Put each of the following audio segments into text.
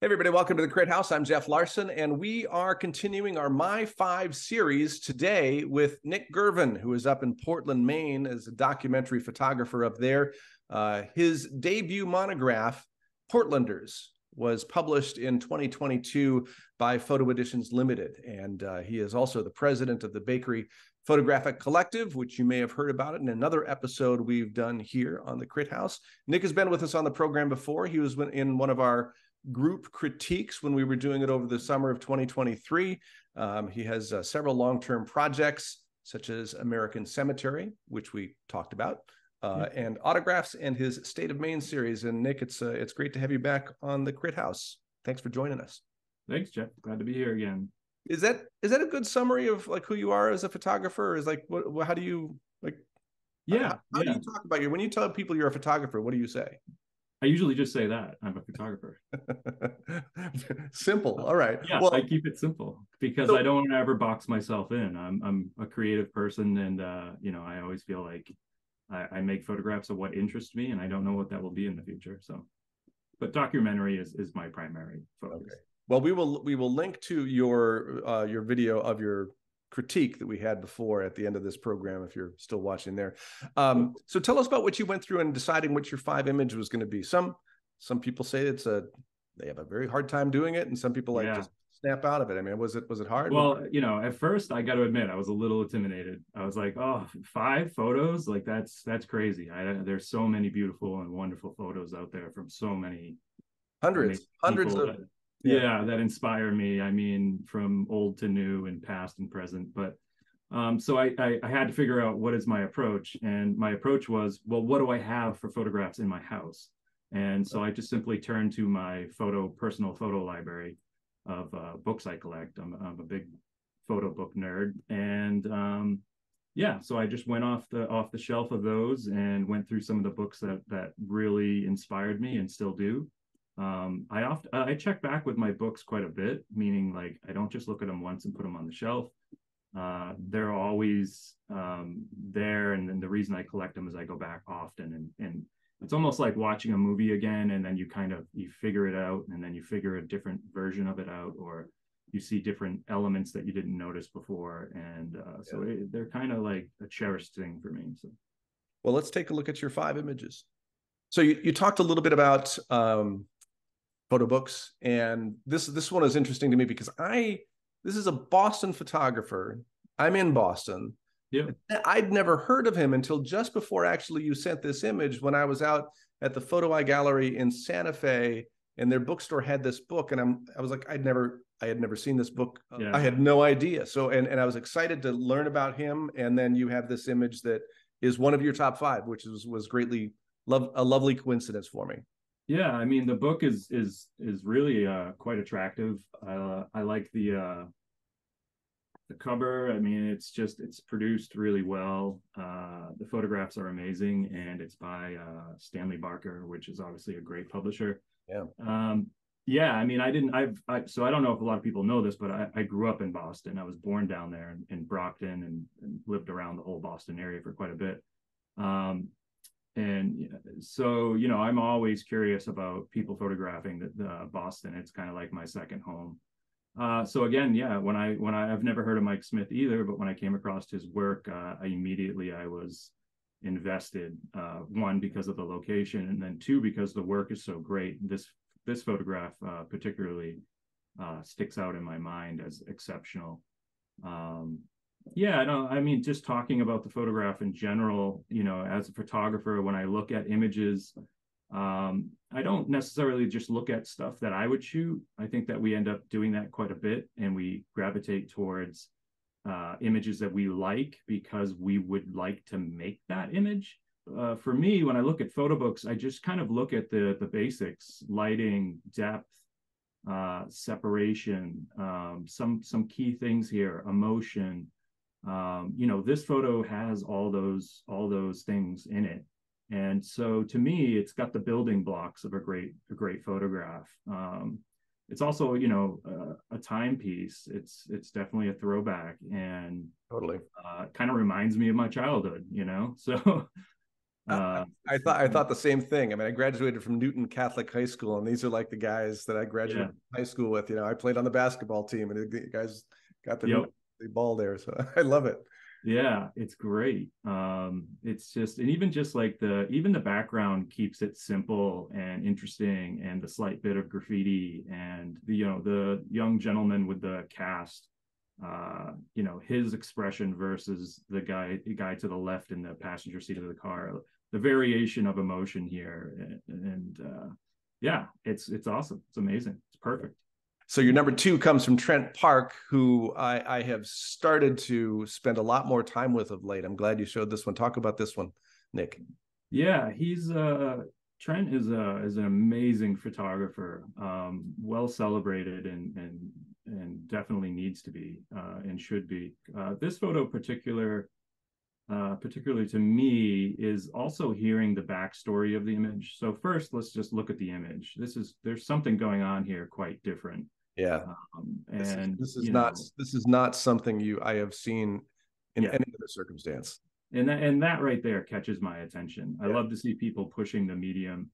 Hey everybody, welcome to the Crit House. I'm Jeff Larson, and we are continuing our My Five series today with Nick Gervin, who is up in Portland, Maine, as a documentary photographer up there. His debut monograph, Portlanders, was published in 2022 by Photo Editions Ltd. And he is also the president of the Bakery Photographic Collective, which you may have heard about it in another episode we've done here on the Crit House. Nick has been with us on the program before. He was in one of our group critiques when we were doing it over the summer of 2023. He has several long-term projects, such as American Cemetery, which we talked about, and autographs, and his State of Maine series. And Nick, it's great to have you back on the Crit House. Thanks for joining us. Thanks, Jeff. Glad to be here again. Is that a good summary of like who you are as a photographer? Is like how do you like? Yeah. How do you talk about you when you tell people you're a photographer? What do you say? I usually just say that I'm a photographer. Simple. All right. Yeah, well, I keep it simple because I don't want to ever box myself in. I'm a creative person, and I always feel like I make photographs of what interests me, and I don't know what that will be in the future. So, but documentary is my primary focus. Okay. Well, we will link to your video of your critique that we had before at the end of this program, if you're still watching there. So tell us about what you went through in deciding what your 5 image was going to be. Some people say they have a very hard time doing it, and some people just snap out of it. I mean, was it hard? Well, at first I got to admit I was a little intimidated. I was like, oh, 5 photos, like that's crazy. There's so many beautiful and wonderful photos out there from so many hundreds of that inspire me. I mean, from old to new and past and present. But so I had to figure out what is my approach. And my approach was, well, what do I have for photographs in my house? And so I just simply turned to my personal photo library of books I collect. I'm a big photo book nerd. And so I just went off the shelf of those and went through some of the books that really inspired me and still do. I check back with my books quite a bit, meaning like I don't just look at them once and put them on the shelf. They're always there, and then the reason I collect them is I go back often, and it's almost like watching a movie again, and then you figure it out, and then you figure a different version of it out, or you see different elements that you didn't notice before, and they're kind of like a cherished thing for me. So, well, let's take a look at your 5 images. So you talked a little bit about photo books, and this one is interesting to me because this is a Boston photographer. I'm in Boston. Yeah. I'd never heard of him until just before actually you sent this image, when I was out at the Photo Eye Gallery in Santa Fe, and their bookstore had this book, and I was like, I had never seen this book. I had no idea. So and I was excited to learn about him, and then you have this image that is one of your top 5, which was greatly a lovely coincidence for me. Yeah, I mean, the book is really quite attractive. I like the cover. I mean, it's produced really well. The photographs are amazing, and it's by Stanley Barker, which is obviously a great publisher. Yeah. I mean, so I don't know if a lot of people know this, but I grew up in Boston. I was born down there in Brockton, and lived around the whole Boston area for quite a bit. And so, I'm always curious about people photographing the Boston. It's kind of like my second home. So again, when I've never heard of Mike Smith either, but when I came across his work, I was invested. 1, because of the location, and then 2, because the work is so great. This photograph particularly sticks out in my mind as exceptional. I mean, just talking about the photograph in general, as a photographer, when I look at images, I don't necessarily just look at stuff that I would shoot. I think that we end up doing that quite a bit, and we gravitate towards images that we like because we would like to make that image. For me, when I look at photo books, I just kind of look at the basics: lighting, depth, separation, some key things here, emotion. This photo has all those things in it, and so to me, it's got the building blocks of a great photograph. It's also a timepiece. It's definitely a throwback, and totally kind of reminds me of my childhood. So I thought the same thing. I mean, I graduated from Newton Catholic High School, and these are like the guys that I graduated from high school with. You know, I played on the basketball team, and the guys got the ball there, so I love it. Yeah, it's great. It's just, and even just like even the background keeps it simple and interesting, and the slight bit of graffiti, and the young gentleman with the cast, his expression versus the guy to the left in the passenger seat of the car, the variation of emotion here, and yeah, it's awesome. It's amazing. It's perfect. So your number 2 comes from Trent Park, who I have started to spend a lot more time with of late. I'm glad you showed this one. Talk about this one, Nick. Yeah, Trent is an amazing photographer, well celebrated, and definitely needs to be, and should be. This photo particularly to me is also hearing the backstory of the image. So first, let's just look at the image. There's something going on here quite different. Yeah. And this is not something I have seen in any other circumstance. And that right there catches my attention. I love to see people pushing the medium,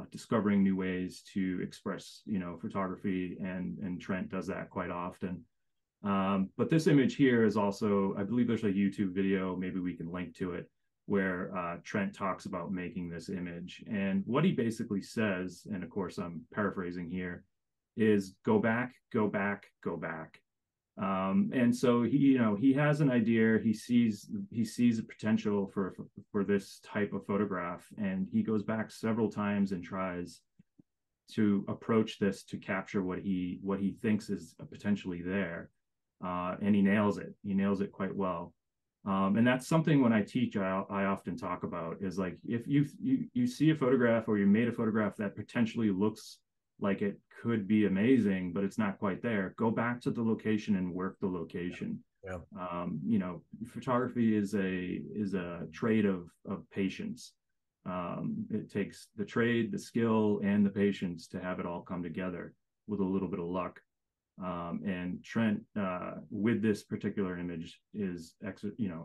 discovering new ways to express, photography, and Trent does that quite often. But this image here is also, I believe there's a YouTube video, maybe we can link to it, where Trent talks about making this image. And what he basically says, and of course I'm paraphrasing here, is go back, go back, go back. And so he has an idea. He sees a potential for this type of photograph, and he goes back several times and tries to approach this to capture what he thinks is potentially there. And he nails it. He nails it quite well. And that's something when I teach, I often talk about, is like, if you see a photograph, or you made a photograph that potentially looks like it could be amazing, but it's not quite there, go back to the location and work the location. Yeah. Photography is a trade of patience. It takes the trade, the skill, and the patience to have it all come together with a little bit of luck. And Trent, with this particular image, is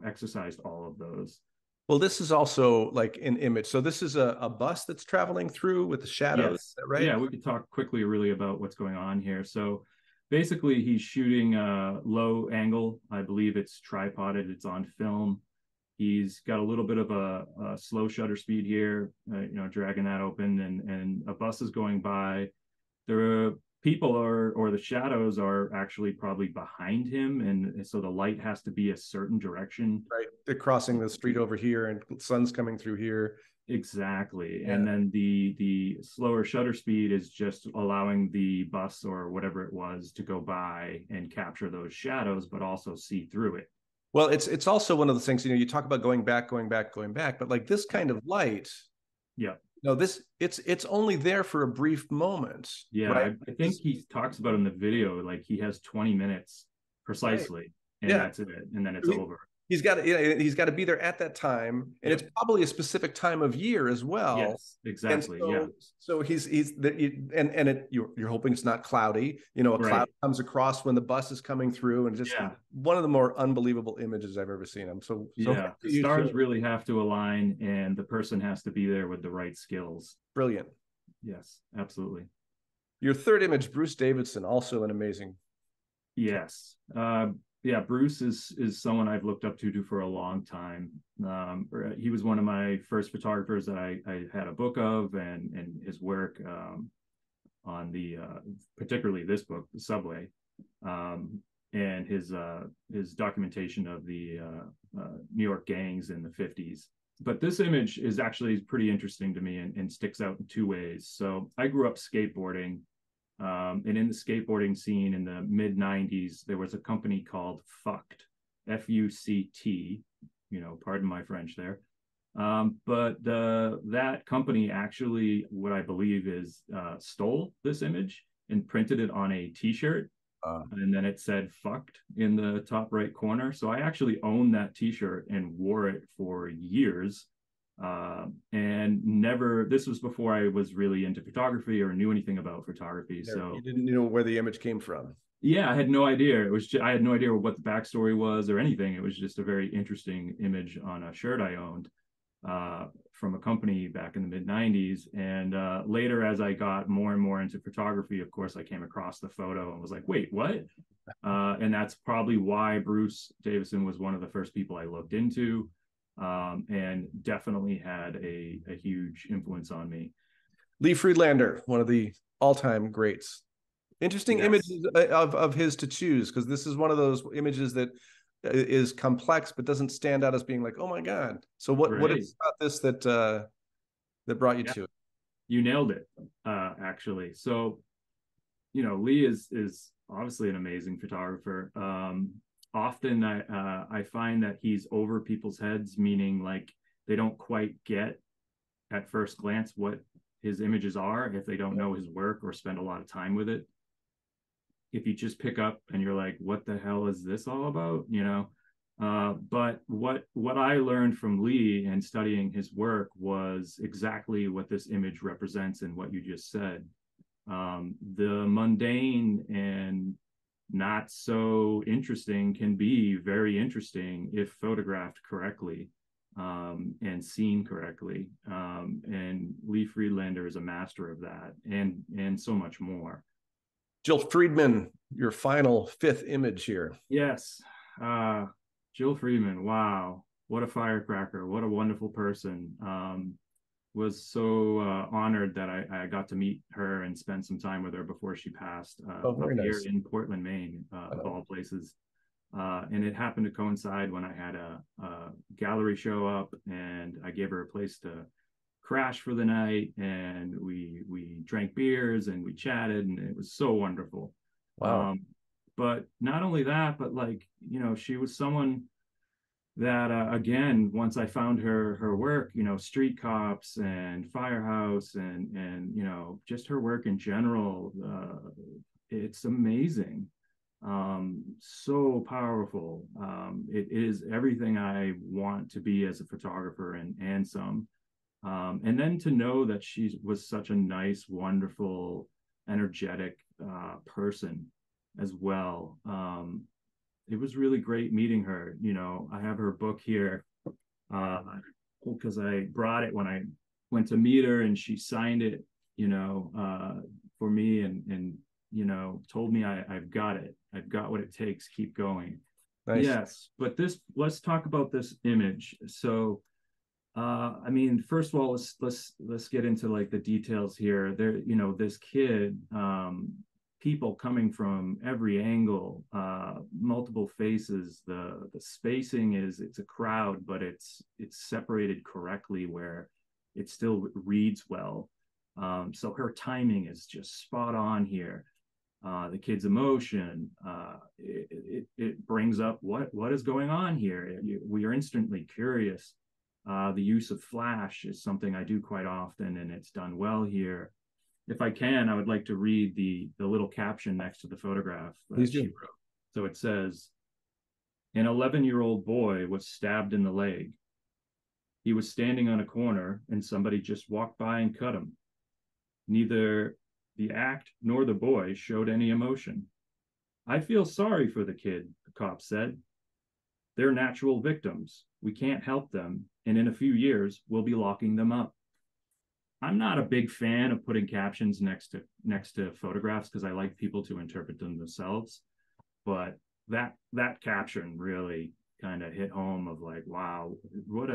exercised all of those. Well, this is also like an image. So this is a bus that's traveling through with the shadows, yes. Is that right? Yeah, we could talk quickly really about what's going on here. So basically he's shooting low angle. I believe it's tripoded, it's on film. He's got a little bit of a slow shutter speed here, dragging that open, and a bus is going by. There are people or the shadows are actually probably behind him, and so the light has to be a certain direction. Right. They're crossing the street over here, and the sun's coming through here. Exactly. Yeah. And then the slower shutter speed is just allowing the bus or whatever it was to go by and capture those shadows, but also see through it. Well, it's also one of the things, you talk about going back, but like this kind of light. Yeah. No, it's only there for a brief moment. Yeah, right? I think he talks about in the video, like he has 20 minutes precisely, right. And that's it, and then it's over. He's got to be there at that time, and it's probably a specific time of year as well. Yes, exactly. So you're hoping it's not cloudy. Cloud comes across when the bus is coming through, and just one of the more unbelievable images I've ever seen. The stars really have to align, and the person has to be there with the right skills. Brilliant. Yes, absolutely. Your third image, Bruce Davidson, also an amazing. Yes. Yeah, Bruce is someone I've looked up to for a long time. He was one of my first photographers that I had a book of, and his work on the particularly this book, The Subway, and his documentation of the New York gangs in the 50s. But this image is actually pretty interesting to me, and sticks out in two ways. So I grew up skateboarding. And in the skateboarding scene in the mid 90s, there was a company called Fucked, F-U-C-T, pardon my French there. But that company actually, what I believe is, stole this image and printed it on a t-shirt. And then it said Fucked in the top right corner. So I actually owned that t-shirt and wore it for years. And this was before I was really into photography or knew anything about photography. So you didn't know where the image came from. Yeah, I had no idea. I had no idea what the backstory was or anything. It was just a very interesting image on a shirt I owned. from a company back in the mid-90s. And later, as I got more and more into photography, of course, I came across the photo and was like, wait, what? And that's probably why Bruce Davidson was one of the first people I looked into, and definitely had a huge influence on me. Lee Friedlander, one of the all-time greats. Interesting Yes. images of his to choose, because this is one of those images that is complex but doesn't stand out as being like, oh my God. So what is about this that that brought you to it? You nailed it, actually. So, you know, Lee is obviously an amazing photographer. Often I find that he's over people's heads, meaning like they don't quite get at first glance what his images are if they don't know his work or spend a lot of time with it. If you just pick up and you're like, what the hell is this all about? You know, but what I learned from Lee and studying his work was exactly what this image represents and what you just said. The mundane and not so interesting can be very interesting if photographed correctly, and seen correctly. And Lee Friedlander is a master of that, and so much more. Jill Freeman, your final 5th image here. Yes. Jill Freeman, wow, what a firecracker, what a wonderful person. Was so honored that I got to meet her and spend some time with her before she passed, up nice. here in Portland, Maine, of all places. And it happened to coincide when I had a gallery show up, and I gave her a place to crash for the night, and we drank beers and we chatted, and it was so wonderful. Wow. But not only that, but like, you know, she was someone that again, once I found her work, you know, Street Cops and Firehouse, and you know, just her work in general, it's amazing. So powerful. It is everything I want to be as a photographer, and some. And then to know that she was such a nice, wonderful, energetic person as well. It was really great meeting her. You know, I have her book here because I brought it when I went to meet her, and she signed it, you know, for me, and you know, told me I've got it. I've got what it takes. Keep going. Nice. Yes, but let's talk about this image. So, I mean, first of all, let's get into like the details here. There, you know, this kid, people coming from every angle, multiple faces. The spacing it's a crowd, but it's separated correctly where it still reads well. So her timing is just spot on here. The kid's emotion, it brings up what is going on here. We are instantly curious. The use of flash is something I do quite often, and it's done well here. If I can, I would like to read the little caption next to the photograph that she wrote. So it says, an 11-year-old boy was stabbed in the leg. He was standing on a corner, and somebody just walked by and cut him. Neither the act nor the boy showed any emotion. I feel sorry for the kid, the cop said. They're natural victims. We can't help them, and in a few years, we'll be locking them up. I'm not a big fan of putting captions next to photographs because I like people to interpret them themselves. But that caption really kind of hit home of like, wow, what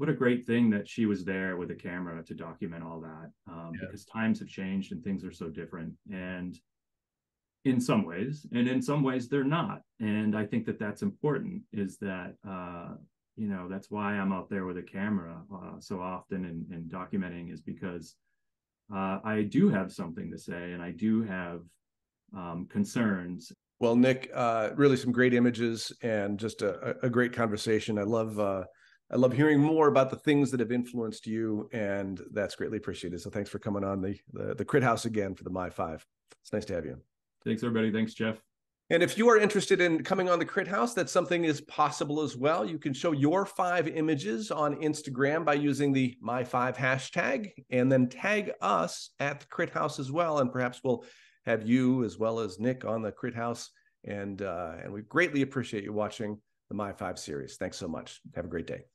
a great thing that she was there with a camera to document all that, because times have changed and things are so different, and in some ways they're not. And I think that that's important, is that you know, that's why I'm out there with a camera so often and documenting, is because I do have something to say, and I do have concerns. Well, Nick, really some great images and just a great conversation. I love hearing more about the things that have influenced you, and that's greatly appreciated. So thanks for coming on the Crit House again for the My 5. It's nice to have you. Thanks, everybody. Thanks, Jeff. And if you are interested in coming on the Crit House, that something is possible as well. You can show your 5 images on Instagram by using the My5 hashtag, and then tag us at the Crit House as well. And perhaps we'll have you as well as Nick on the Crit House. And we greatly appreciate you watching the My5 series. Thanks so much. Have a great day.